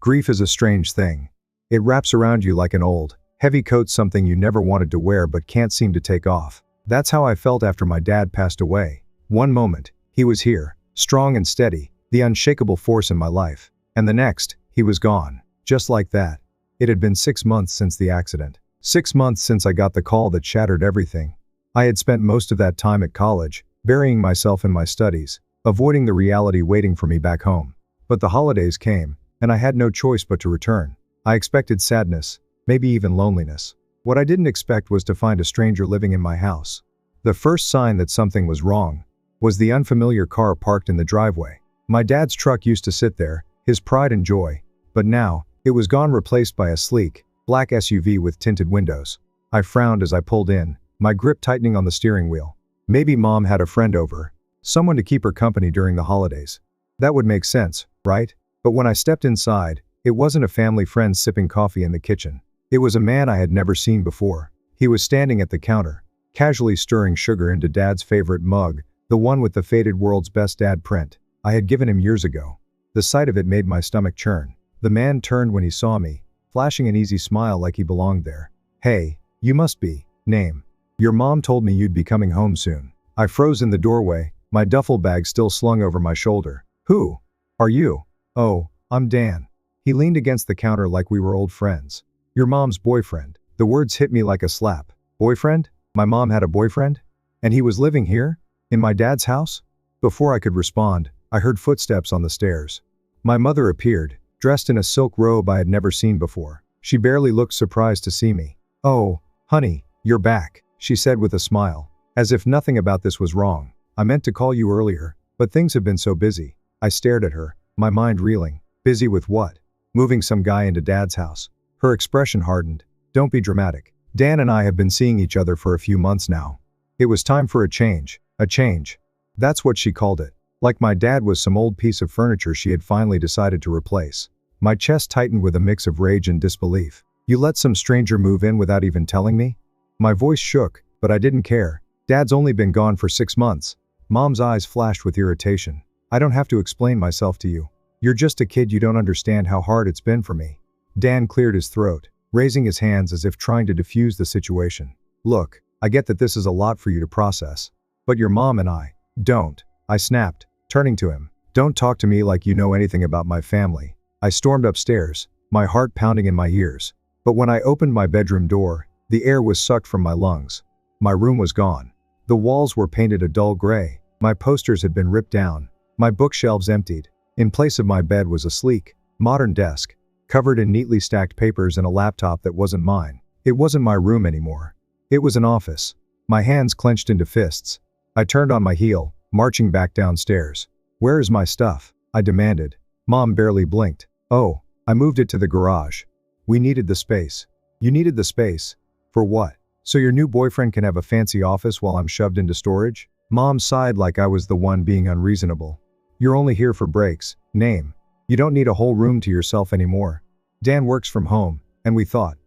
Grief is a strange thing. It wraps around you like an old, heavy coat, something you never wanted to wear but can't seem to take off. That's how I felt after my dad passed away. One moment, he was here, strong and steady, the unshakable force in my life. And the next, he was gone. Just like that. It had been 6 months since the accident. 6 months since I got the call that shattered everything. I had spent most of that time at college, burying myself in my studies, avoiding the reality waiting for me back home. But the holidays came, and I had no choice but to return. I expected sadness, maybe even loneliness. What I didn't expect was to find a stranger living in my house. The first sign that something was wrong was the unfamiliar car parked in the driveway. My dad's truck used to sit there, his pride and joy, but now, it was gone, replaced by a sleek, black SUV with tinted windows. I frowned as I pulled in, my grip tightening on the steering wheel. Maybe Mom had a friend over, someone to keep her company during the holidays. That would make sense, right? But when I stepped inside, it wasn't a family friend sipping coffee in the kitchen. It was a man I had never seen before. He was standing at the counter, casually stirring sugar into Dad's favorite mug, the one with the faded "World's Best Dad" print I had given him years ago. The sight of it made my stomach churn. The man turned when he saw me, flashing an easy smile like he belonged there. "Hey, you must be, Name. Your mom told me you'd be coming home soon." I froze in the doorway, my duffel bag still slung over my shoulder. "Who are you?" "Oh, I'm Dan." He leaned against the counter like we were old friends. "Your mom's boyfriend." The words hit me like a slap. Boyfriend? My mom had a boyfriend? And he was living here? In my dad's house? Before I could respond, I heard footsteps on the stairs. My mother appeared, dressed in a silk robe I had never seen before. She barely looked surprised to see me. "Oh, honey, you're back," she said with a smile, as if nothing about this was wrong. "I meant to call you earlier, but things have been so busy." I stared at her, my mind reeling. Busy with what? Moving some guy into Dad's house. Her expression hardened. "Don't be dramatic. Dan and I have been seeing each other for a few months now. It was time for a change. A change." That's what she called it. Like my dad was some old piece of furniture she had finally decided to replace. My chest tightened with a mix of rage and disbelief. "You let some stranger move in without even telling me?" My voice shook, but I didn't care. Dad's only been gone for 6 months. Mom's eyes flashed with irritation. "I don't have to explain myself to you. You're just a kid, you don't understand how hard it's been for me." Dan cleared his throat, raising his hands as if trying to defuse the situation. "Look, I get that this is a lot for you to process. But your mom and I don't." I snapped, turning to him. "Don't talk to me like you know anything about my family." I stormed upstairs, my heart pounding in my ears. But when I opened my bedroom door, the air was sucked from my lungs. My room was gone. The walls were painted a dull gray. My posters had been ripped down. My bookshelves emptied. In place of my bed was a sleek, modern desk, covered in neatly stacked papers and a laptop that wasn't mine. It wasn't my room anymore. It was an office. My hands clenched into fists. I turned on my heel, marching back downstairs. "Where is my stuff?" I demanded. Mom barely blinked. "Oh, I moved it to the garage. We needed the space." "You needed the space? For what? So your new boyfriend can have a fancy office while I'm shoved into storage?" Mom sighed like I was the one being unreasonable. "You're only here for breaks, Name. You don't need a whole room to yourself anymore. Dan works from home, and we thought."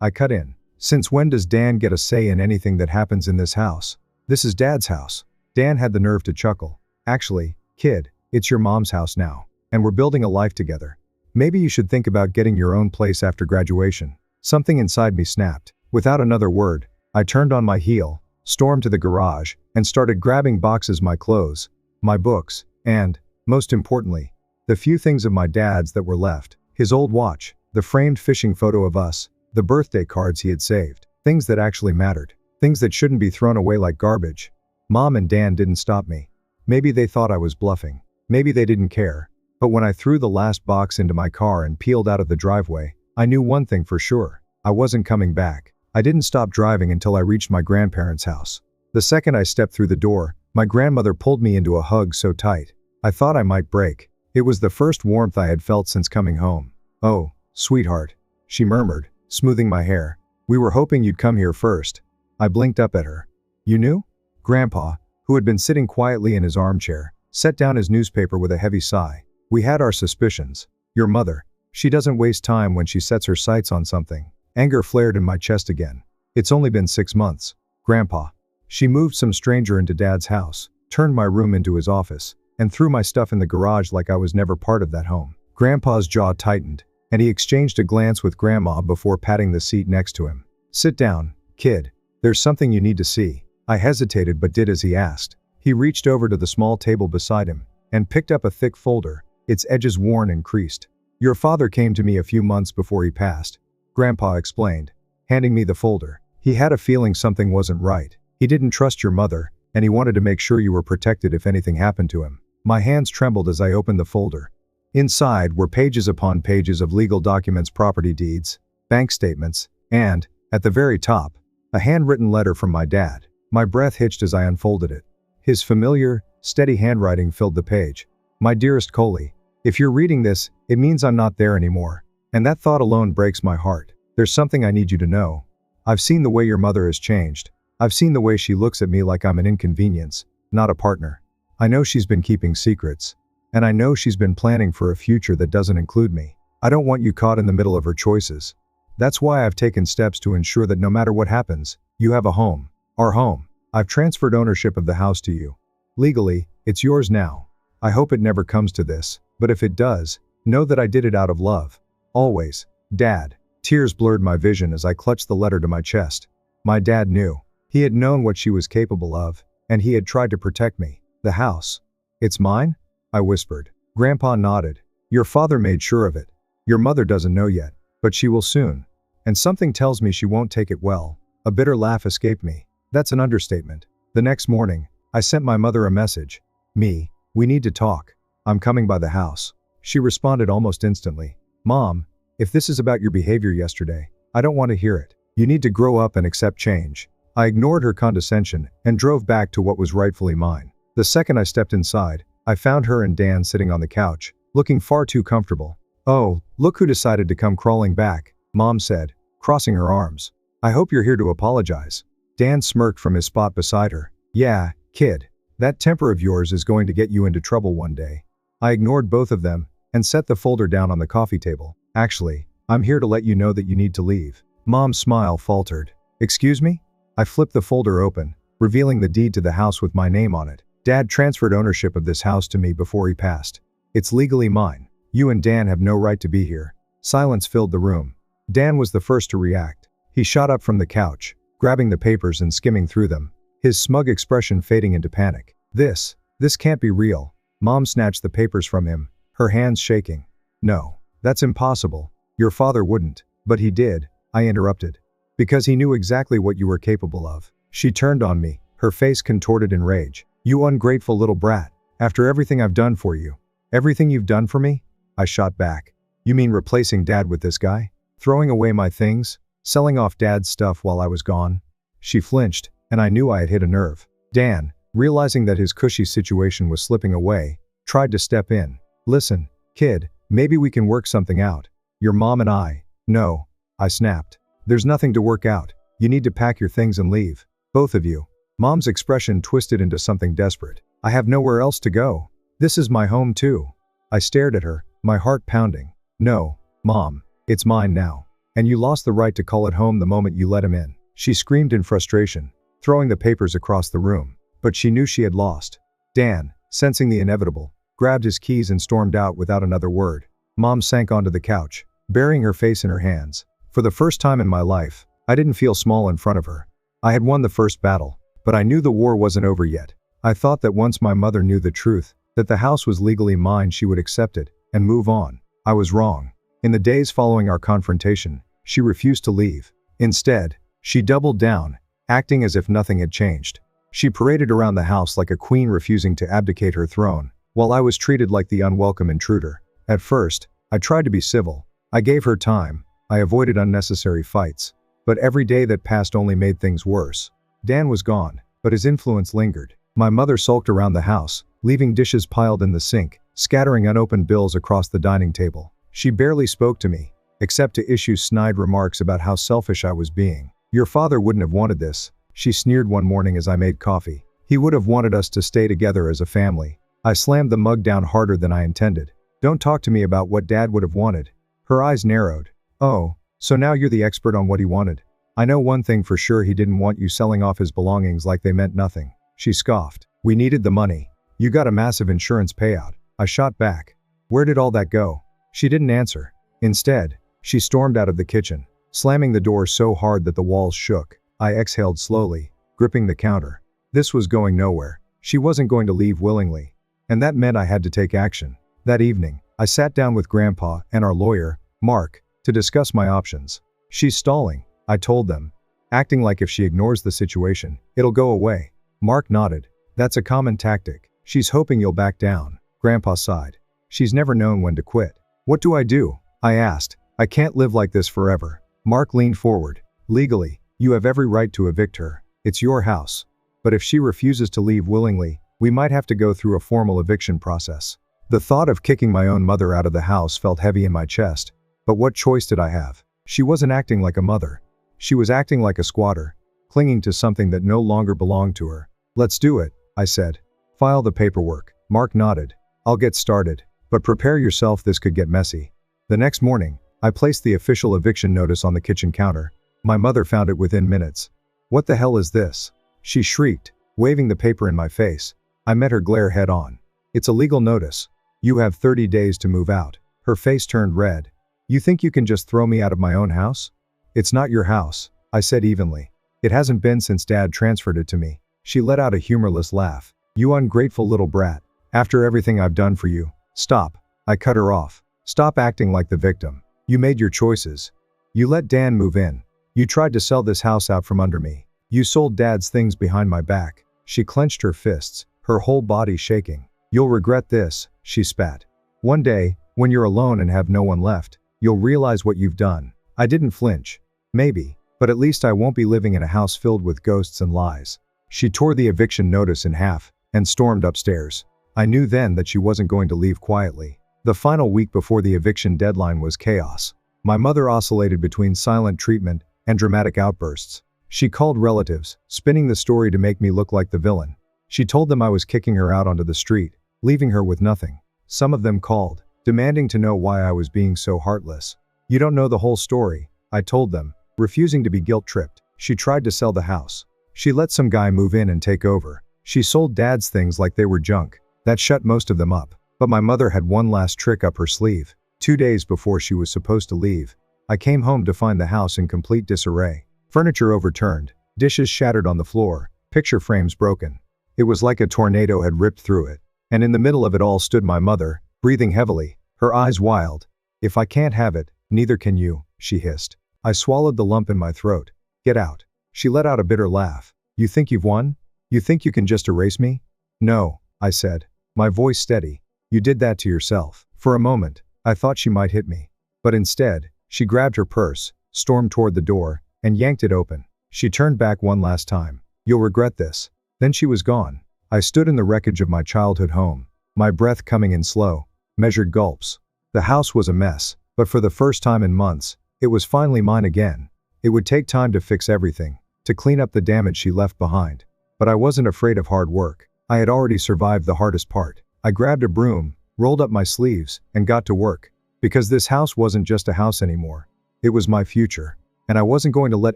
I cut in. "Since when does Dan get a say in anything that happens in this house? This is Dad's house." Dan had the nerve to chuckle. "Actually, kid, it's your mom's house now, and we're building a life together. Maybe you should think about getting your own place after graduation." Something inside me snapped. Without another word, I turned on my heel, stormed to the garage, and started grabbing boxes, my clothes, my books, and, most importantly, the few things of my dad's that were left. His old watch, the framed fishing photo of us, the birthday cards he had saved. Things that actually mattered. Things that shouldn't be thrown away like garbage. Mom and Dan didn't stop me. Maybe they thought I was bluffing. Maybe they didn't care. But when I threw the last box into my car and peeled out of the driveway, I knew one thing for sure. I wasn't coming back. I didn't stop driving until I reached my grandparents' house. The second I stepped through the door, my grandmother pulled me into a hug so tight, I thought I might break. It was the first warmth I had felt since coming home. "Oh, sweetheart," she murmured, smoothing my hair. "We were hoping you'd come here first." I blinked up at her. "You knew?" Grandpa, who had been sitting quietly in his armchair, set down his newspaper with a heavy sigh. "We had our suspicions. Your mother, she doesn't waste time when she sets her sights on something." Anger flared in my chest again. "It's only been 6 months, Grandpa. She moved some stranger into Dad's house, turned my room into his office, and threw my stuff in the garage like I was never part of that home. Grandpa's jaw tightened, and he exchanged a glance with Grandma before patting the seat next to him. "Sit down, kid. There's something you need to see." I hesitated but did as he asked. He reached over to the small table beside him and picked up a thick folder, its edges worn and creased. "Your father came to me a few months before he passed," Grandpa explained, handing me the folder. "He had a feeling something wasn't right. He didn't trust your mother, and he wanted to make sure you were protected if anything happened to him." My hands trembled as I opened the folder. Inside were pages upon pages of legal documents, property deeds, bank statements, and, at the very top, a handwritten letter from my dad. My breath hitched as I unfolded it. His familiar, steady handwriting filled the page. "My dearest Coley, if you're reading this, it means I'm not there anymore. And that thought alone breaks my heart. There's something I need you to know. I've seen the way your mother has changed. I've seen the way she looks at me like I'm an inconvenience, not a partner. I know she's been keeping secrets. And I know she's been planning for a future that doesn't include me. I don't want you caught in the middle of her choices. That's why I've taken steps to ensure that no matter what happens, you have a home. Our home. I've transferred ownership of the house to you. Legally, it's yours now. I hope it never comes to this, but if it does, know that I did it out of love. Always, Dad." Tears blurred my vision as I clutched the letter to my chest. My dad knew. He had known what she was capable of, and he had tried to protect me. "The house. It's mine?" I whispered. Grandpa nodded. "Your father made sure of it. Your mother doesn't know yet, but she will soon. And something tells me she won't take it well." A bitter laugh escaped me. That's an understatement. The next morning, I sent my mother a message. "We need to talk. I'm coming by the house." She responded almost instantly. "Mom, if this is about your behavior yesterday, I don't want to hear it. You need to grow up and accept change." I ignored her condescension and drove back to what was rightfully mine. The second I stepped inside, I found her and Dan sitting on the couch, looking far too comfortable. "Oh, look who decided to come crawling back," Mom said, crossing her arms. "I hope you're here to apologize." Dan smirked from his spot beside her. "Yeah, kid. That temper of yours is going to get you into trouble one day." I ignored both of them and set the folder down on the coffee table. "Actually, I'm here to let you know that you need to leave." Mom's smile faltered. "Excuse me?" I flipped the folder open, revealing the deed to the house with my name on it. "Dad transferred ownership of this house to me before he passed. It's legally mine. You and Dan have no right to be here." Silence filled the room. Dan was the first to react. He shot up from the couch, grabbing the papers and skimming through them, his smug expression fading into panic. This can't be real." Mom snatched the papers from him, her hands shaking. "No, that's impossible. Your father wouldn't." "But he did," I interrupted. "Because he knew exactly what you were capable of." She turned on me, her face contorted in rage. "You ungrateful little brat. After everything I've done for you." "Everything you've done for me?" I shot back. "You mean replacing Dad with this guy? Throwing away my things? Selling off Dad's stuff while I was gone?" She flinched, and I knew I had hit a nerve. Dan, realizing that his cushy situation was slipping away, tried to step in. "Listen, kid, maybe we can work something out. Your mom and I." "No," I snapped. "There's nothing to work out. You need to pack your things and leave. Both of you." Mom's expression twisted into something desperate. "I have nowhere else to go. This is my home too." I stared at her, my heart pounding. "No, Mom, it's mine now. And you lost the right to call it home the moment you let him in." She screamed in frustration, throwing the papers across the room. But she knew she had lost. Dan, sensing the inevitable, grabbed his keys and stormed out without another word. Mom sank onto the couch, burying her face in her hands. For the first time in my life, I didn't feel small in front of her. I had won the first battle, but I knew the war wasn't over yet. I thought that once my mother knew the truth, that the house was legally mine, she would accept it and move on. I was wrong. In the days following our confrontation, she refused to leave. Instead, she doubled down, acting as if nothing had changed. She paraded around the house like a queen refusing to abdicate her throne, while I was treated like the unwelcome intruder. At first, I tried to be civil. I gave her time. I avoided unnecessary fights. But every day that passed only made things worse. Dan was gone, but his influence lingered. My mother sulked around the house, leaving dishes piled in the sink, scattering unopened bills across the dining table. She barely spoke to me, except to issue snide remarks about how selfish I was being. "Your father wouldn't have wanted this," she sneered one morning as I made coffee. "He would have wanted us to stay together as a family." I slammed the mug down harder than I intended. "Don't talk to me about what Dad would have wanted." Her eyes narrowed. "Oh, so now you're the expert on what he wanted. I know one thing for sure, he didn't want you selling off his belongings like they meant nothing." She scoffed. "We needed the money. You got a massive insurance payout." I shot back. "Where did all that go?" She didn't answer. Instead, she stormed out of the kitchen, slamming the door so hard that the walls shook. I exhaled slowly, gripping the counter. This was going nowhere. She wasn't going to leave willingly. And that meant I had to take action. That evening, I sat down with Grandpa and our lawyer, Mark, to discuss my options. She's stalling, I told them, acting like if she ignores the situation, it'll go away. Mark nodded. That's a common tactic. She's hoping you'll back down. Grandpa sighed. She's never known when to quit. What do I do? I asked. I can't live like this forever. Mark leaned forward. Legally, you have every right to evict her. It's your house. But if she refuses to leave willingly, we might have to go through a formal eviction process. The thought of kicking my own mother out of the house felt heavy in my chest. But what choice did I have? She wasn't acting like a mother. She was acting like a squatter, clinging to something that no longer belonged to her. Let's do it, I said. File the paperwork. Mark nodded. I'll get started. But prepare yourself, this could get messy. The next morning, I placed the official eviction notice on the kitchen counter. My mother found it within minutes. What the hell is this? She shrieked, waving the paper in my face. I met her glare head on. It's a legal notice. You have 30 days to move out. Her face turned red. You think you can just throw me out of my own house? It's not your house, I said evenly. It hasn't been since Dad transferred it to me. She let out a humorless laugh. You ungrateful little brat. After everything I've done for you. Stop. I cut her off. Stop acting like the victim. You made your choices. You let Dan move in. You tried to sell this house out from under me. You sold Dad's things behind my back. She clenched her fists, her whole body shaking. You'll regret this, she spat. One day, when you're alone and have no one left, you'll realize what you've done. I didn't flinch. Maybe, but at least I won't be living in a house filled with ghosts and lies. She tore the eviction notice in half and stormed upstairs. I knew then that she wasn't going to leave quietly. The final week before the eviction deadline was chaos. My mother oscillated between silent treatment and dramatic outbursts. She called relatives, spinning the story to make me look like the villain. She told them I was kicking her out onto the street, leaving her with nothing. Some of them called, demanding to know why I was being so heartless. You don't know the whole story, I told them, refusing to be guilt-tripped. She tried to sell the house. She let some guy move in and take over. She sold Dad's things like they were junk. That shut most of them up. But my mother had one last trick up her sleeve. 2 days before she was supposed to leave, I came home to find the house in complete disarray. Furniture overturned, dishes shattered on the floor, picture frames broken. It was like a tornado had ripped through it. And in the middle of it all stood my mother, breathing heavily, her eyes wild. If I can't have it, neither can you, she hissed. I swallowed the lump in my throat. Get out. She let out a bitter laugh. You think you've won? You think you can just erase me? No, I said, my voice steady. You did that to yourself. For a moment, I thought she might hit me. But instead, she grabbed her purse, stormed toward the door, and yanked it open. She turned back one last time. You'll regret this. Then she was gone. I stood in the wreckage of my childhood home, my breath coming in slow, measured gulps. The house was a mess, but for the first time in months, it was finally mine again. It would take time to fix everything, to clean up the damage she left behind. But I wasn't afraid of hard work. I had already survived the hardest part. I grabbed a broom, rolled up my sleeves, and got to work. Because this house wasn't just a house anymore. It was my future. And I wasn't going to let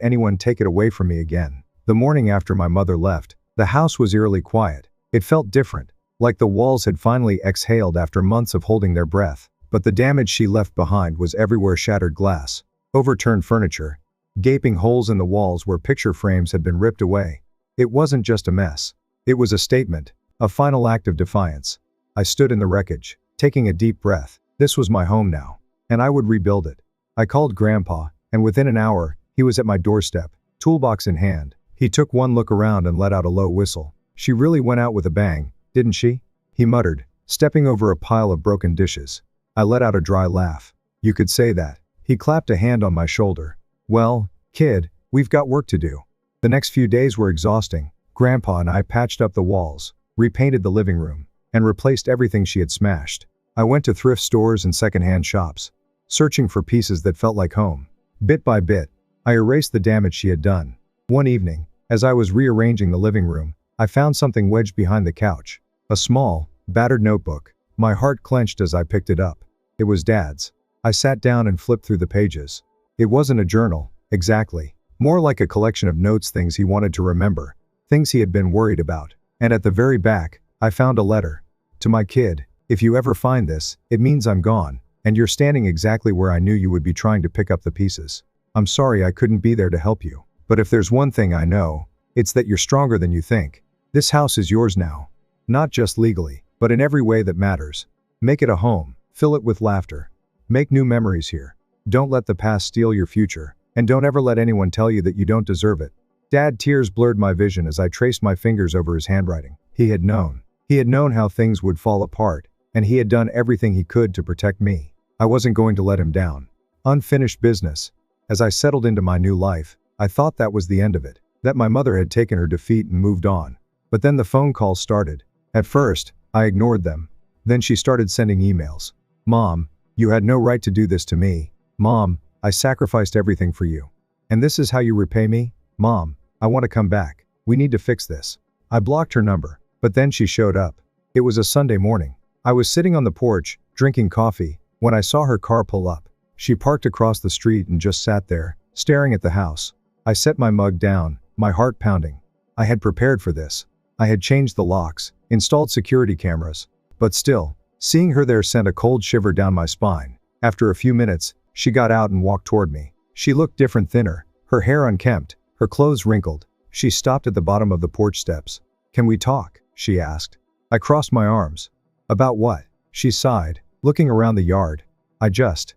anyone take it away from me again. The morning after my mother left, the house was eerily quiet. It felt different, like the walls had finally exhaled after months of holding their breath. But the damage she left behind was everywhere: shattered glass, overturned furniture, gaping holes in the walls where picture frames had been ripped away. It wasn't just a mess. It was a statement, a final act of defiance. I stood in the wreckage, taking a deep breath. This was my home now, and I would rebuild it. I called Grandpa, and within an hour, he was at my doorstep, toolbox in hand. He took one look around and let out a low whistle. She really went out with a bang, didn't she? He muttered, stepping over a pile of broken dishes. I let out a dry laugh. You could say that. He clapped a hand on my shoulder. Well, kid, we've got work to do. The next few days were exhausting. Grandpa and I patched up the walls, repainted the living room, and replaced everything she had smashed. I went to thrift stores and secondhand shops, searching for pieces that felt like home. Bit by bit, I erased the damage she had done. One evening, as I was rearranging the living room, I found something wedged behind the couch. A small, battered notebook. My heart clenched as I picked it up. It was Dad's. I sat down and flipped through the pages. It wasn't a journal, exactly. More like a collection of notes, things he wanted to remember, things he had been worried about. And at the very back, I found a letter. To my kid, if you ever find this, it means I'm gone, And you're standing exactly where I knew you would be trying to pick up the pieces. I'm sorry I couldn't be there to help you. But if there's one thing I know, it's that you're stronger than you think. This house is yours now. Not just legally, but in every way that matters. Make it a home. Fill it with laughter. Make new memories here. Don't let the past steal your future. And don't ever let anyone tell you that you don't deserve it. Dad, tears blurred my vision as I traced my fingers over his handwriting. He had known. He had known how things would fall apart, and he had done everything he could to protect me. I wasn't going to let him down. Unfinished business. As I settled into my new life, I thought that was the end of it, that my mother had taken her defeat and moved on. But then the phone calls started. At first, I ignored them. Then she started sending emails. Mom, you had no right to do this to me. Mom, I sacrificed everything for you. And this is how you repay me? Mom, I want to come back. We need to fix this. I blocked her number, but then she showed up. It was a Sunday morning. I was sitting on the porch, drinking coffee, when I saw her car pull up. She parked across the street and just sat there, staring at the house. I set my mug down, my heart pounding. I had prepared for this. I had changed the locks, installed security cameras. But still, seeing her there sent a cold shiver down my spine. After a few minutes, she got out and walked toward me. She looked different, thinner, her hair unkempt, her clothes wrinkled. She stopped at the bottom of the porch steps. Can we talk? She asked. I crossed my arms. About what? She sighed, looking around the yard. I just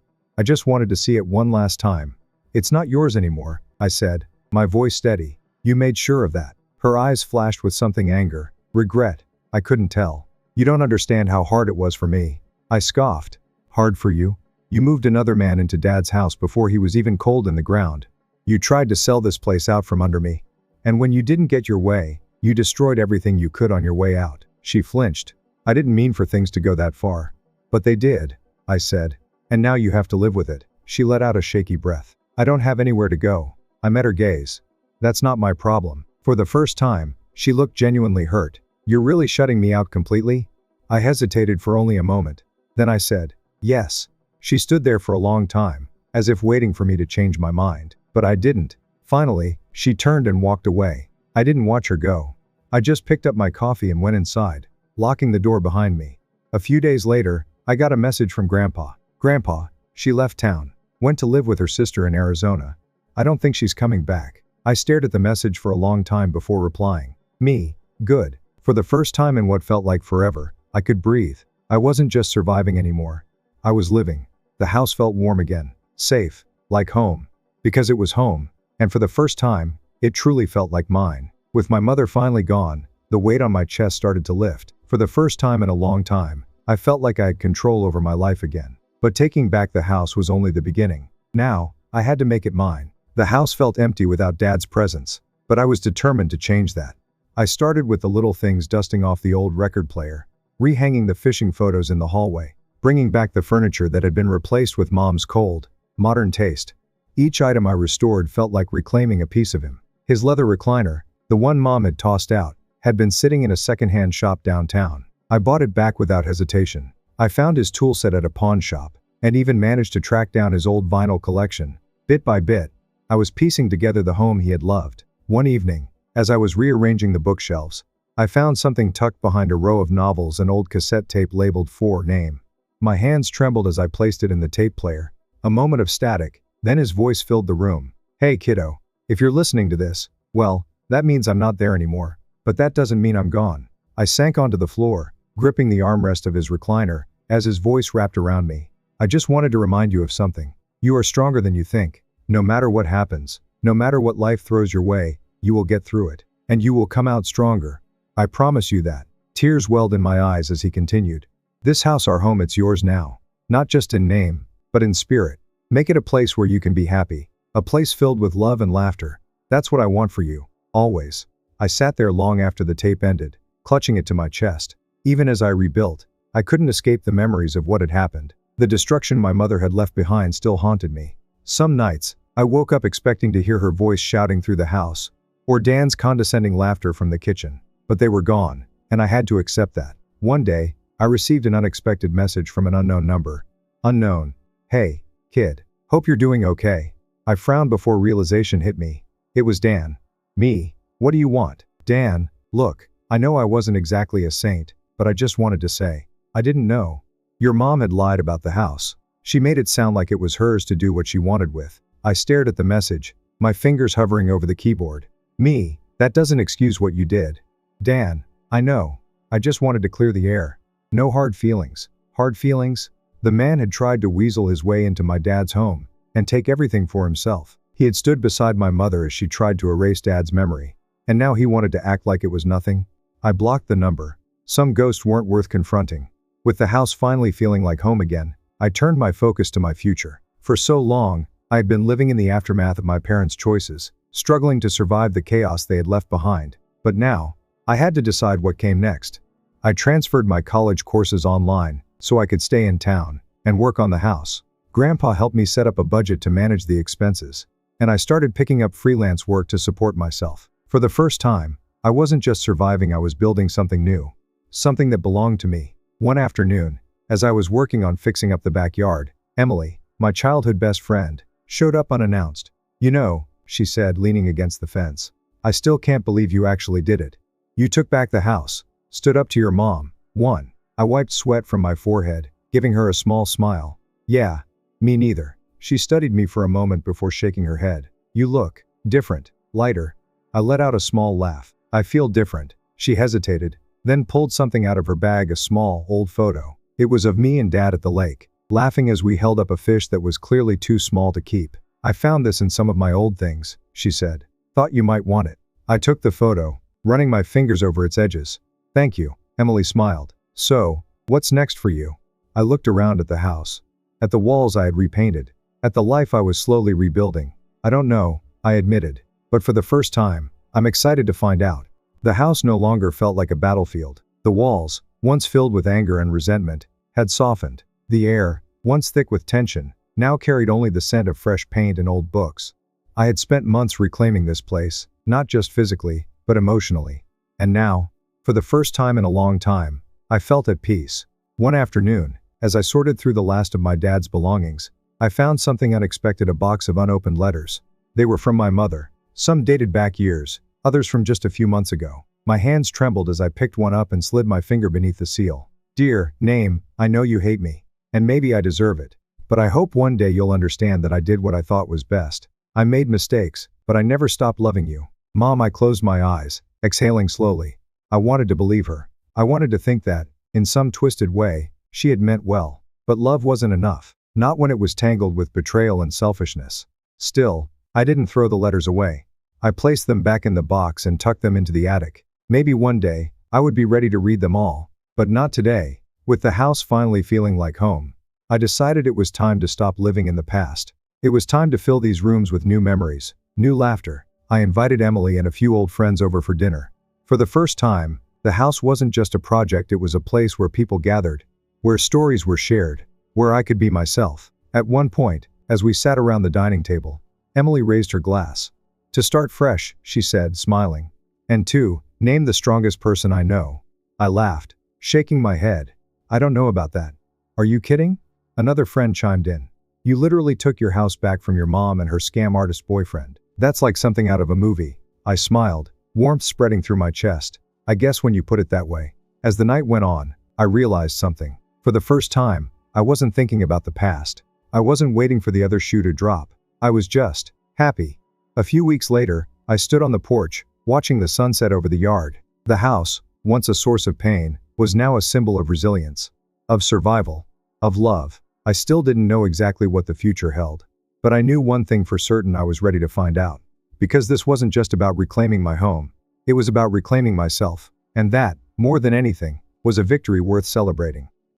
wanted to see it one last time. It's not yours anymore, I said, my voice steady. You made sure of that. Her eyes flashed with something anger, regret. I couldn't tell. You don't understand how hard it was for me. I scoffed. Hard for you? You moved another man into Dad's house before he was even cold in the ground. You tried to sell this place out from under me. And when you didn't get your way, you destroyed everything you could on your way out. She flinched. I didn't mean for things to go that far. But they did, I said. And now you have to live with it. She let out a shaky breath. I don't have anywhere to go. I met her gaze. That's not my problem. For the first time, she looked genuinely hurt. You're really shutting me out completely? I hesitated for only a moment. Then I said, yes. She stood there for a long time, as if waiting for me to change my mind. But I didn't. Finally, she turned and walked away. I didn't watch her go. I just picked up my coffee and went inside, locking the door behind me. A few days later, I got a message from Grandpa. Grandpa, she left town, went to live with her sister in Arizona. I don't think she's coming back. I stared at the message for a long time before replying. Me, good. For the first time in what felt like forever, I could breathe. I wasn't just surviving anymore. I was living. The house felt warm again, safe, like home. Because it was home, and for the first time, it truly felt like mine. With my mother finally gone, the weight on my chest started to lift. For the first time in a long time, I felt like I had control over my life again. But taking back the house was only the beginning. Now, I had to make it mine. The house felt empty without Dad's presence, but I was determined to change that. I started with the little things, dusting off the old record player, rehanging the fishing photos in the hallway, bringing back the furniture that had been replaced with Mom's cold, modern taste. Each item I restored felt like reclaiming a piece of him. His leather recliner, the one Mom had tossed out, had been sitting in a secondhand shop downtown. I bought it back without hesitation. I found his tool set at a pawn shop, and even managed to track down his old vinyl collection. Bit by bit, I was piecing together the home he had loved. One evening, as I was rearranging the bookshelves, I found something tucked behind a row of novels and old cassette tape labeled "For Name." My hands trembled as I placed it in the tape player. A moment of static, then his voice filled the room. Hey kiddo, if you're listening to this, well, that means I'm not there anymore. But that doesn't mean I'm gone. I sank onto the floor, gripping the armrest of his recliner, as his voice wrapped around me. I just wanted to remind you of something. You are stronger than you think. No matter what happens, no matter what life throws your way, you will get through it. And you will come out stronger. I promise you that. Tears welled in my eyes as he continued. This house, our home, it's yours now. Not just in name, but in spirit. Make it a place where you can be happy. A place filled with love and laughter. That's what I want for you. Always. I sat there long after the tape ended, clutching it to my chest. Even as I rebuilt, I couldn't escape the memories of what had happened. The destruction my mother had left behind still haunted me. Some nights, I woke up expecting to hear her voice shouting through the house, or Dan's condescending laughter from the kitchen. But they were gone, and I had to accept that. One day, I received an unexpected message from an unknown number. Unknown. Hey, kid. Hope you're doing okay. I frowned before realization hit me. It was Dan. Me. What do you want? Dan, look, I know I wasn't exactly a saint, but I just wanted to say, I didn't know. Your mom had lied about the house. She made it sound like it was hers to do what she wanted with. I stared at the message, my fingers hovering over the keyboard. Me, that doesn't excuse what you did. Dan, I know. I just wanted to clear the air. No hard feelings. Hard feelings? The man had tried to weasel his way into my dad's home and take everything for himself. He had stood beside my mother as she tried to erase Dad's memory. And now he wanted to act like it was nothing? I blocked the number. Some ghosts weren't worth confronting. With the house finally feeling like home again, I turned my focus to my future. For so long, I had been living in the aftermath of my parents' choices, struggling to survive the chaos they had left behind. But now, I had to decide what came next. I transferred my college courses online so I could stay in town and work on the house. Grandpa helped me set up a budget to manage the expenses, and I started picking up freelance work to support myself. For the first time, I wasn't just surviving, I was building something new. Something that belonged to me. One afternoon, as I was working on fixing up the backyard, Emily, my childhood best friend, showed up unannounced. You know, she said, leaning against the fence, I still can't believe you actually did it. You took back the house, stood up to your mom, won. I wiped sweat from my forehead, giving her a small smile. Yeah, me neither. She studied me for a moment before shaking her head. You look different, lighter. I let out a small laugh. I feel different. She hesitated, then pulled something out of her bag, a small, old photo. It was of me and Dad at the lake, laughing as we held up a fish that was clearly too small to keep. I found this in some of my old things, she said. Thought you might want it. I took the photo, running my fingers over its edges. Thank you, Emily smiled. So, what's next for you? I looked around at the house, at the walls I had repainted, at the life I was slowly rebuilding. I don't know, I admitted. But for the first time, I'm excited to find out. The house no longer felt like a battlefield. The walls, once filled with anger and resentment, had softened. The air, once thick with tension, now carried only the scent of fresh paint and old books. I had spent months reclaiming this place, not just physically, but emotionally. And now, for the first time in a long time, I felt at peace. One afternoon, as I sorted through the last of my dad's belongings, I found something unexpected, a box of unopened letters. They were from my mother. Some dated back years, others from just a few months ago. My hands trembled as I picked one up and slid my finger beneath the seal. Dear name, I know you hate me. And maybe I deserve it. But I hope one day you'll understand that I did what I thought was best. I made mistakes, but I never stopped loving you. Mom, I closed my eyes, exhaling slowly. I wanted to believe her. I wanted to think that, in some twisted way, she had meant well. But love wasn't enough. Not when it was tangled with betrayal and selfishness. Still, I didn't throw the letters away. I placed them back in the box and tucked them into the attic. Maybe one day, I would be ready to read them all. But not today. With the house finally feeling like home, I decided it was time to stop living in the past. It was time to fill these rooms with new memories, new laughter. I invited Emily and a few old friends over for dinner. For the first time, the house wasn't just a project, it was a place where people gathered, where stories were shared, where I could be myself. At one point, as we sat around the dining table, Emily raised her glass. To start fresh, she said, smiling. And to name the strongest person I know. I laughed, shaking my head. I don't know about that. Are you kidding? Another friend chimed in. You literally took your house back from your mom and her scam artist boyfriend. That's like something out of a movie. I smiled, warmth spreading through my chest. I guess when you put it that way. As the night went on, I realized something. For the first time, I wasn't thinking about the past. I wasn't waiting for the other shoe to drop. I was just happy. A few weeks later, I stood on the porch, watching the sunset over the yard. The house, once a source of pain, was now a symbol of resilience, of survival, of love. I still didn't know exactly what the future held. But I knew one thing for certain: I was ready to find out. Because this wasn't just about reclaiming my home. It was about reclaiming myself. And that, more than anything, was a victory worth celebrating.